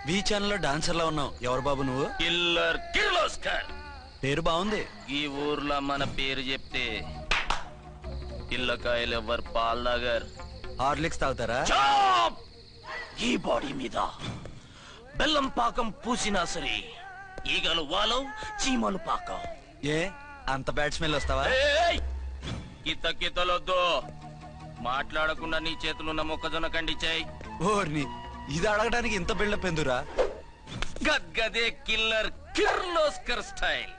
వి channel లో dancer లా ఉన్నావు. ఎవరు బాబు నువ్వు? కిల్లర్ కిర్లోస్కర్. పేరు బాగుంది. ఈ ఊర్లో మన పేరు చెప్తే పిల్లకాయలు ఎవరు పాల్ తాగర్. హార్లిక్స్ తాగుతారా? ఈ బాడీ మీద బెల్లం పాకం పూసినా సరే ఈగలు వాలవు, చీమలు పాకం. ఏ అంత బ్యాడ్ స్మెల్ వస్తావా? కిత కితలొద్దు. మాట్లాడకుండా నీ చేతులున్న మొక్కజొన్న కండిచాయి. ఓర్ని ఇది అడగడానికి ఇంత బిల్డప్ ఎందురా? గద్గదే కిల్లర్ కిర్లోస్కర్ స్టైల్.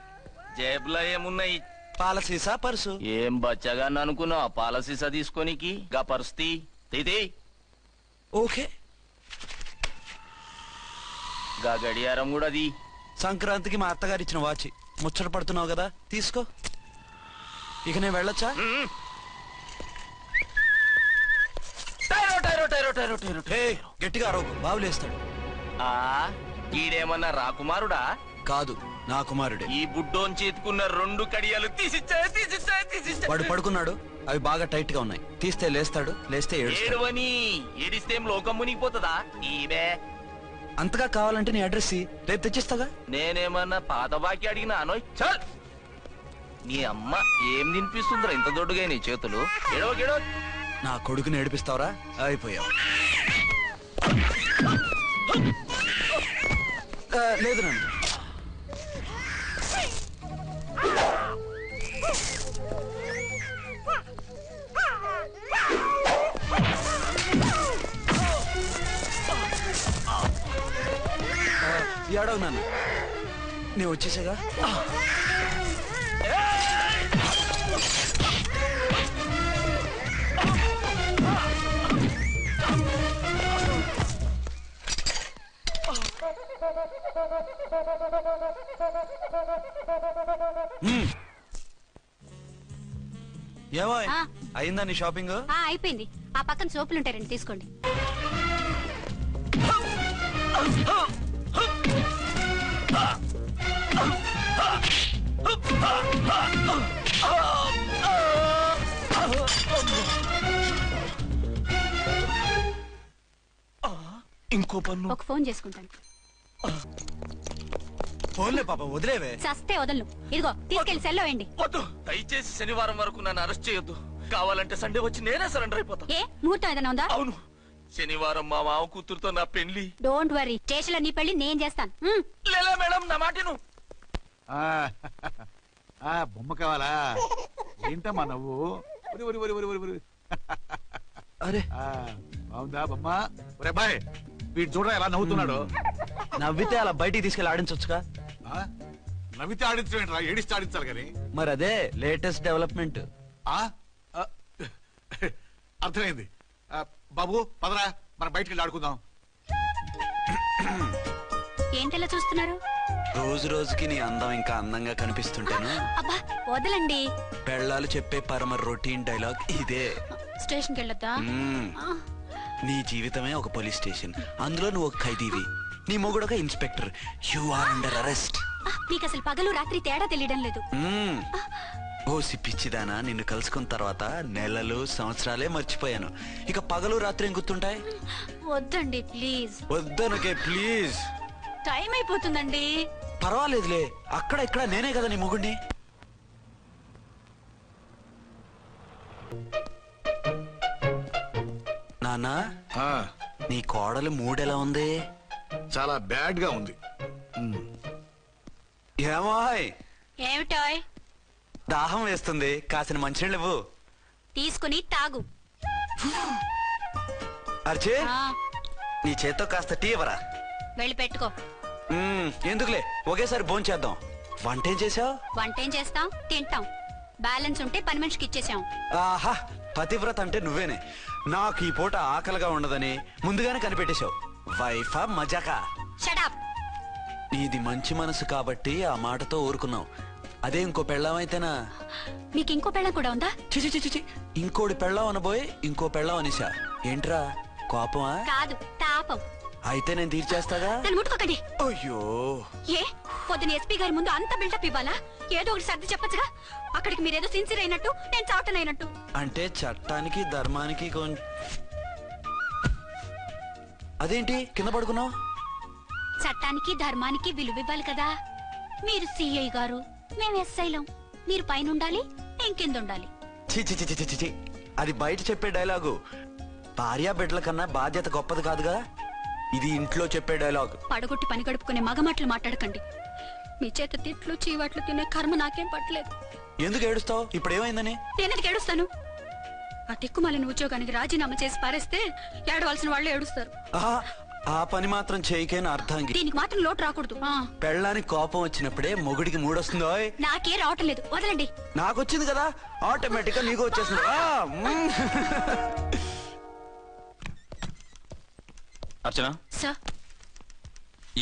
జేబులో ఏమున్నాయి? పాల సీసా, పర్సు. ఏం బచ్చగా అనుకున్నావు? పాల సీసా తీసుకోనికి గా పరిస్థితి తీది. ఓకే. గా గడియారం కూడా అది. సంక్రాంతికి మా అత్తగారు ఇచ్చిన వాచి. ముచ్చట పడుతున్నావు కదా, తీసుకో. ఇక నేను వెళ్ళొచ్చా? గట్టిగా అరవకు, బావులేస్తాడు. ఈడేమన్నా రాకుమారుడా? కాదు, నా కుమారుడే. ఈ బుడ్డోన్ చేతుకున్న 2 కడియాలు తీసిచ్చాయి. వాడు పడుకున్నాడు, అవి బాగా టైట్ గా ఉన్నాయి. తీస్తే లేస్తాడు, లేస్తే ఏడవని. ఏడిస్తే లోకం మునిగిపోతుందా? ఈబే అంతగా కావాలంటే నీ అడ్రస్ రేపు తెచ్చిస్తాగా. నేనేమన్నా పాత బాకి అడిగినా అనోయ్. చల్, నీ అమ్మ ఏం తినిపిస్తుందిరా ఇంత దొడ్డుగా నీ చేతులు? ఎడవ నా కొడుకుని ఏడిపిస్తావరా? అయిపోయావు. లేదు నన్ను. ఏడవు నాన్న, నేను వచ్చేసాగా. ఏమో అయిందా నీ షాపింగ్? అయిపోయింది. ఆ పక్కన సోపులు ఉంటారండి, తీసుకోండి. ఇంకో పన్ను. ఒక ఫోన్ చేసుకుంటాను. ఫోన్లే పాప, వదిలేవే. చస్తే వదలను. ఇదిగో తీసుకెళ్లి సెల్లో వేయండి. వద్దు, దయచేసి శనివారం వరకు నన్ను అరెస్ట్ చేయొద్దు. కావాలంటే సండే వచ్చి నేనే సరెండర్ అయిపోతా. ఏ ముహూర్తం ఏదైనా ఉందా? అవును, శనివారం మా మామ కూతురుతో నా పెళ్లి. డోంట్ వరీ, స్టేషన్ లో నీ పెళ్లి నేను చేస్తాను. లేలా మేడం, నా మాటను. బొమ్మ కావాలా? ఏంటమ్మా నవ్వు? అరే బాగుందా బొమ్మ? ఒరే బాయ్, వీడు చూడరా ఎలా నవ్వుతున్నాడు. నవ్వితే అలా బయటికి తీసుకెళ్ళి ఆడించొచ్చుగా. నవ్వితే ఆడించడం, ఏడిస్తే ఆడించాలి కానీ. మరి అదే లేటెస్ట్ డెవలప్మెంట్. అర్థమైంది. బాబు పదరా, మనం బయటికి వెళ్ళి ఆడుకుందాం. ఏంటలా చూస్తున్నారు? రోజు రోజుకి నీ అందం ఇంకా అందంగా కనిపిస్తుంటాను. అబ్బా వదలండి. పెళ్ళాలు చెప్పే పరమ రొటీన్ డైలాగ్ ఇదే. స్టేషన్ కి వెళ్ళొద్దా? నీ జీవితమే ఒక పోలీస్ స్టేషన్. అందులో నువ్వు ఒక ఖైదీవి, నీ మొగుడు ఒక inspector. You are under arrest. నీకు అసలు పగలు రాత్రి తేడా తెలియడం లేదు. ఓ సిప్పిచ్చిదానా, నిన్ను కలుసుకున్న తర్వాత నెలలు సంవత్సరాలే మర్చిపోయాను. ఇక పగలు రాత్రి ఏం గుర్తుంటాయి? వద్దండి ప్లీజ్. వద్దనకే ప్లీజ్. టైం అయిపోతుందండి. పర్వాలేదులే, అక్కడ ఇక్కడ నేనే కదా నీ మొగుడిని. నాన్నా, నీ కోడలు మూడెలా ఉంది? చాలా బ్యాడ్ గా ఉంది. ఏమాయ్? ఏమిటాయ్? దాహం వేస్తుంది, కాసిన మంచినీళ్ళు ఇవ్వు. తీసుకుని తాగు. అర్చే, నీ చేత్తో కాస్త టీ ఇవ్వరా. వెళ్ళి పెట్టుకో. ఎందుకులే, ఒకేసారి భోంచేద్దాం. వంటేం చేసావు? వంటేం చేస్తాం, తింటాం. బ్యాలెన్స్ ఉంటే పని మనిషికి ఇచ్చేసాం. ఆహా, పతివ్రత అంటే నువ్వేనే. నాకు ఈ పూట ఆకలిగా ఉండదని ముందుగానే కనిపెట్టేశావు. వైఫా మజాకా? Shut up. నీది మంచి మనసు కాబట్టి ఆ మాటతో ఊరుకున్నావు. అదే ఇంకో పెళ్ళాం అయితేనా? మీకు ఇంకో పెళ్ళం కూడా ఉందా? చిచి చిచి, ఇంకోటి పెళ్ళాం అనబోయి ఇంకో పెళ్ళాం అనేసా. ఏంట్రా కోపమా? కాదు, తాపం. అయితే నేను తీర్చేస్తాగా. నన్ను ముట్టుకోకండి. అయ్యో, ఏ పొద్దున ఎస్పీ గారి ముందు అంత బిల్డప్ ఇవ్వాలా? ఏదో ఒకటి సర్ది చెప్పచ్చుగా. అక్కడికి మీరేదో సిన్సియర్ అయినట్టు, నేను చావటం అయినట్టు. అంటే చట్టానికి ధర్మానికి అదేంటి కింద పడుకున్నావు? చట్టానికి ధర్మానికి విలువివ్వాలి కదా. మీరు సిఐ గారు, మేము ఎస్ఐలం. మీరు పైన ఉండాలి, మేము కింద ఉండాలి. చి చి చి చి చి చి. అది బయట చెప్పే డైలాగు. భార్యా బిడ్డల కన్నా బాధ్యత గొప్పది కాదుగా. ఇది ఇంట్లో చెప్పే డైలాగ్. పడగొట్టి పని గడుపుకునే మగమాటలు మాట్లాడకండి. మీ చేత తిట్లు చీవాట్లు తినే కర్మ నాకేం పట్టలేదు. ఎందుకు ఏడుస్తావు? ఇప్పుడు ఏమైందని? నేనెందుకు ఏడుస్తాను? ఆ తిక్కుమాలిన ఉద్యోగానికి రాజీనామా చేసి పారేస్తే ఏడవలసిన వాళ్ళు ఏడుస్తారు. ఆహా, ఆ పని మాత్రం చేయకేన అర్థం. దీనికి మాత్రం లోటు రాకూడదు. పెళ్ళానికి కోపం వచ్చినప్పుడే మొగుడికి మూడొస్తుందో. నాకే రావటం లేదు, వదలండి. నాకు వచ్చింది కదా, ఆటోమేటిక్ గా నీకు వచ్చేస్తుంది. అర్చన సార్,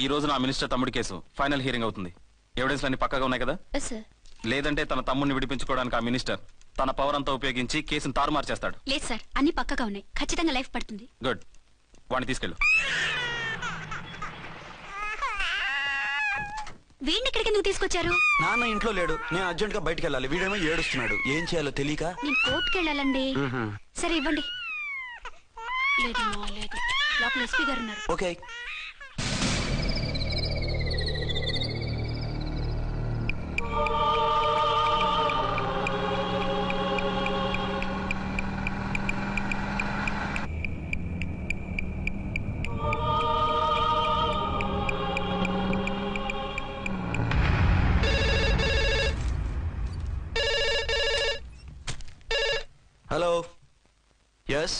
ఈ రోజు నా మినిస్టర్ తమ్ముడి కేసు ఫైనల్ హియరింగ్ అవుతుంది. ఎవిడెన్స్ అన్ని పక్కగా ఉన్నాయి కదా? సార్. లేదంటే తన తమ్ముడిని విడిపించుకోవడానికి ఆ మినిస్టర్ తన పవర్ అంతా ఉపయోగించి కేసును తారుమారు చేస్తాడు. లేదు సార్, అన్ని పక్కగా ఉన్నాయి. ఖచ్చితంగా లైఫ్ పడుతుంది. గుడ్, వాడిని తీసుకెళ్ళు. వీడిని ఇక్కడికి ఎందుకు తీసుకొచ్చారు? నాన్న ఇంట్లో లేడు, నేను అర్జెంట్ గా బయటకు వెళ్ళాలి. వీడేమో ఏడుస్తున్నాడు, ఏం చేయాలో తెలియక. నేను కోర్టుకి వెళ్ళాలండి. సరే ఇవ్వండి. లేదమ్మా, లేదు. లోపల ఎస్పీ గారు ఉన్నారు. ఓకే. హలో. ఎస్.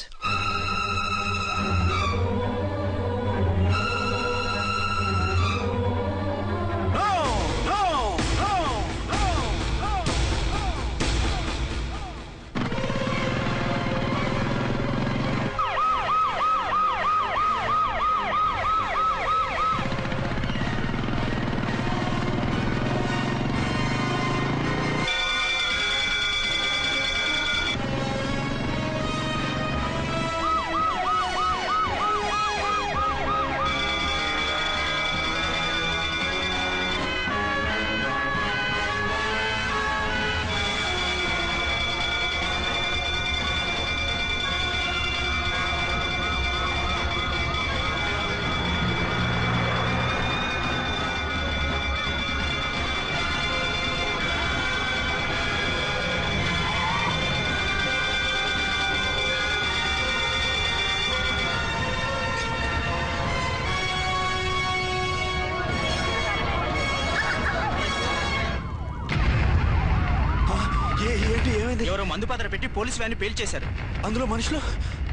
ఎవరో మందు పాత్ర పెట్టి పోలీసు వ్యాన్ని పేల్చేశారు. అందులో మనుషులు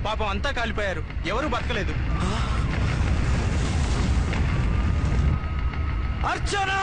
పాపం అంతా కాలిపోయారు, ఎవరూ బతకలేదు. అర్చనా!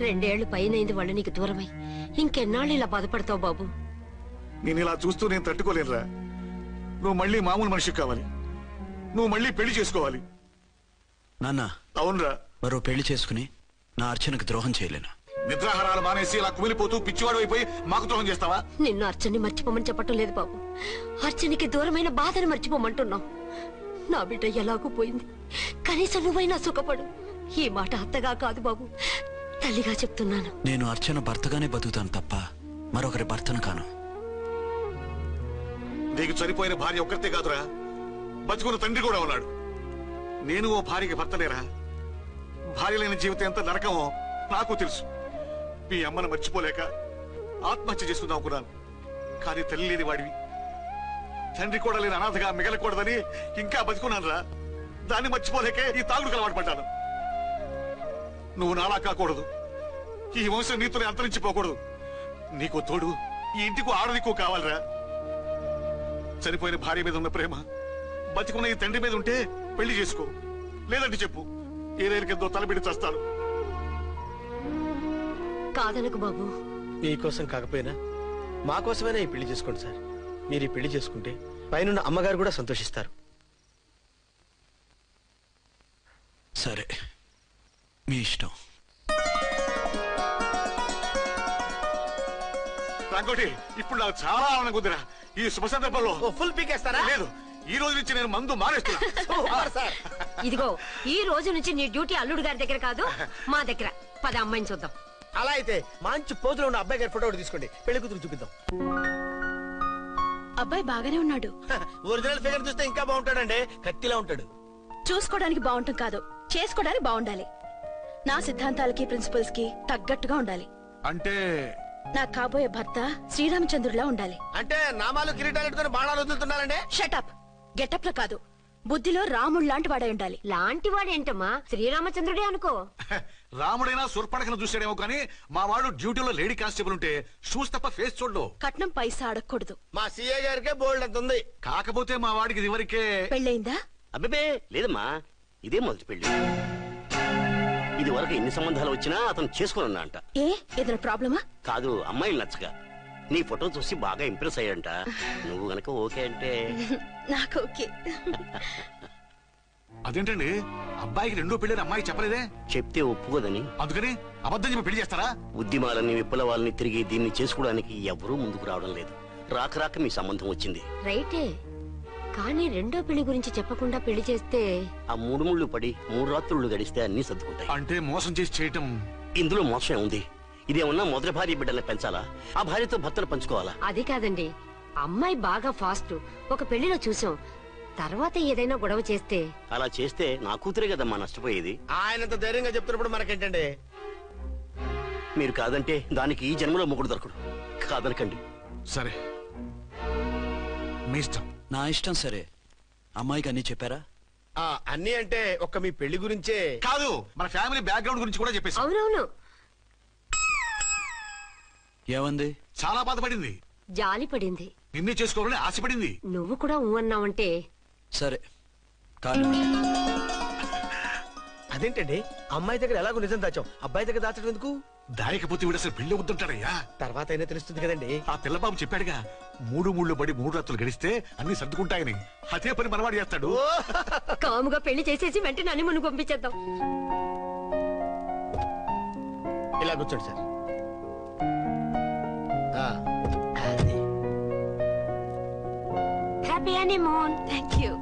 రెండేళ్లు పైనైంది వాళ్ళు నీకు దూరమై. ఇంకెన్నాళ్ళు ఇలా బాధపడతావు బాబు? నేను ఇలా చూస్తూ నేను తట్టుకోలేనురా. నువ్వు మళ్ళీ మామూలు మనిషి కావాలి, నువ్వు మళ్ళీ పెళ్లి చేసుకోవాలి. నాన్న, అవునరా. మరో పెళ్లి చేసుకుని నా అర్చనకు ద్రోహం చేయలేను. నిద్రాహారాలు మానేసి ఇలా కుమిలిపోతూ పిచ్చివాడు అయిపోయి మాకు ద్రోహం చేస్తావా? నిన్ను అర్చన్ని మర్చిపోమని చెప్పటం లేదు బాబు, అర్చనికి దూరమైన బాధను మర్చిపోమంటున్నావు. నా బిడ్డ ఎలాగూ పోయింది, కనీసం నువ్వైనా సుఖపడు. ఈ మాట అత్తగా కాదు బాబు, తల్లిగా చెప్తున్నాను. నేను అర్చన భర్తగానే బతుకుతాను తప్ప మరొకరి భర్తను కాను. నీకు చనిపోయిన భార్య ఒక్కరితే కాదురా, బతుకున్న తండ్రి కూడా ఉన్నాడు. నేను ఓ భార్యకి భర్తలేరా? భార్య లేని జీవితం ఎంత నరకమో నాకు తెలుసు. మీ అమ్మను మర్చిపోలేక ఆత్మహత్య చేసుకుందాం అనుకున్నాను. కానీ తల్లి లేని వాడివి, తండ్రి కూడా లేని అనాథగా మిగలకూడదని ఇంకా బతుకున్నాను రా. దాన్ని మర్చిపోలేకే ఈ తాగుడుకు అలవాటు పడ్డాను. నువ్వు నాలా కాకూడదు, ఈ వంశం నీతోనే అంతరించిపోకూడదు. నీకు తోడు ఈ ఇంటికి ఆడదికు కావాలిరా. చనిపోయిన భార్య మీద ఉన్న ప్రేమ బతికున్న ఈ తండ్రి మీద ఉంటే పెళ్లి చేసుకో, లేదంటే చెప్పు, ఏ రైలు కిందో తలబిడి చేస్తాను. కాదనకు బాబు. నీకోసం కాకపోయినా మా కోసమైనా ఈ పెళ్లి చేసుకోండి సార్. మీరు ఈ పెళ్లి చేసుకుంటే పైన అమ్మగారు కూడా సంతోషిస్తారు. సరే, మీ ఇష్టం. రంగోటి, ఇప్పుడు నాకు చాలా ఆనందంగా ఉందిరా. ఈ శుభ సందర్భంలో ఫుల్ పీకేస్తారా? లేదు, ఈ రోజు నుంచి నేను మందు మానేస్తున్నా. సార్ ఇదిగో ఈ రోజు నుంచి నీ డ్యూటీ అల్లుడు గారి దగ్గర కాదు, మా దగ్గర. పద అమ్మాయిని చూద్దాం. అలా అయితే మంచి పోజులో ఉన్న అబ్బాయి గారి ఫోటో ఒకటి తీసుకోండి, పెళ్లి కూతురు చూపిద్దాం. అబ్బాయి బాగానే ఉన్నాడు. ఒరిజినల్ ఫిగర్ చూస్తే ఇంకా బాగుంటాడండి, కత్తిలా ఉంటాడు. చూసుకోవడానికి బాగుంటాం కాదు, చేసుకోవడానికి బాగుండాలి. నా సిద్ధాంతాలకి ప్రిన్సిపల్స్ కి తగ్గట్టుగా ఉండాలి. అంటే నా కాబోయే భర్త శ్రీరామచంద్రుడిలా ఉండాలి. అంటే నామాలు కిరీటాలు ఎట్టుకుని బాణాలు వదులుతున్నారండి. షటప్. గెటప్ లో కాదు, బుద్ధిలో రాముడు లాంటి వాడై ఉండాలి. లాంటి వాడేంటమ్మా, శ్రీరామచంద్రుడే అనుకో. రాముడైనా సుర్పడకను చూసాడేమో కానీ మా వాడు డ్యూటీలో లేడీ కానిస్టేబుల్ ఉంటే షూస్ తప్ప ఫేస్ చూడడు. కట్నం పైసా అడగకూడదు. మా సీఏ గారికే బోల్డ్ అంత ఉంది. కాకపోతే మా వాడికి ఇదివరకే పెళ్ళయిందా? అబ్బే లేదమ్మా, ఇదే మొదటి పెళ్లి. ఇది వరకు ఎన్ని సంబంధాలు వచ్చినా అతను చేసుకున్నా అంట. ఏ ఏదైనా ప్రాబ్లమా? కాదు, అమ్మాయిలు నచ్చగా నీ ఫోటో చూసి బాగా ఇంప్రెస్ అయ్యాడంట. నువ్వు గనక ఓకే అంటే నాకు ఓకే. అదేంటండి, అబ్బాయికి రెండో పెళ్లి అమ్మాయి చెప్పలేదే? చెప్తే ఒప్పుకోదని. అందుకని అబద్ధం చెప్పి పెళ్లి చేస్తారా? ఉద్యమాలని విప్లవాలని తిరిగి దీన్ని చేసుకోవడానికి ఎవరూ ముందుకు రావడం లేదు. రాక రాక మీ సంబంధం వచ్చింది. రైటే, కానీ రెండో పెళ్లి గురించి చెప్పకుండా పెళ్లి చేస్తే ఆ 3 ముళ్ళు పడి 3 రాత్రులు గడిస్తే అన్ని సర్దుకుంటాయి. అంటే మోసం చేసి చేయటం. ఇందులో మోసం ఉంది. ఇదేమన్నా మొదటి భార్య బిడ్డల్ని పెంచాలా? ఆ భార్యతో భర్తలు పంచుకోవాలా? అది కాదండి, అమ్మాయి బాగా ఫాస్ట్. ఒక పెళ్లిలో చూసాం, తర్వాత ఏదైనా గొడవ చేస్తే. అలా చేస్తే నా కూతురే కదమ్మా నష్టపోయేది. ఆయనంత ధైర్యంగా చెప్తున్నప్పుడు మనకేంటండి? మీరు కాదంటే దానికి ఈ జన్మలో మొగుడు దొరకడు. కాదనకండి. సరే, మీ ఇష్టం. నా ఇష్టం. సరే, అమ్మాయికి అన్ని చెప్పారా? అన్ని అంటే ఒక్క మీ పెళ్లి గురించే కాదు, మన ఫ్యామిలీ బ్యాక్గ్రౌండ్ గురించి కూడా చెప్పేసి. అవునవును, ఏమంది? చాలా బాధపడింది, జాలి పడింది. నిన్నే చేసుకోవాలని ఆశపడింది. నువ్వు కూడా అన్నావంటే. సరే కానీ అదేంటండి, అమ్మాయి దగ్గర ఎలాగో నిజం దాచాం, అబ్బాయి దగ్గర దాచడం ఎందుకు? దాయకపోతే వీడు అసలు పెళ్లి వద్దంటాడయ్యా. తర్వాత అయినా తెలుస్తుంది కదండి. ఆ పిల్లబాబు చెప్పాడుగా, 3 ముళ్ళు పడి 3 రాత్రులు గడిస్తే అన్ని సర్దుకుంటాయని. అదే పని మనవాడు చేస్తాడు. కాముగా పెళ్లి చేసేసి వెంటనే హనీమూన్ పంపించేద్దాం. ఇలా కూర్చోండి sir. Happy honeymoon. Thank you.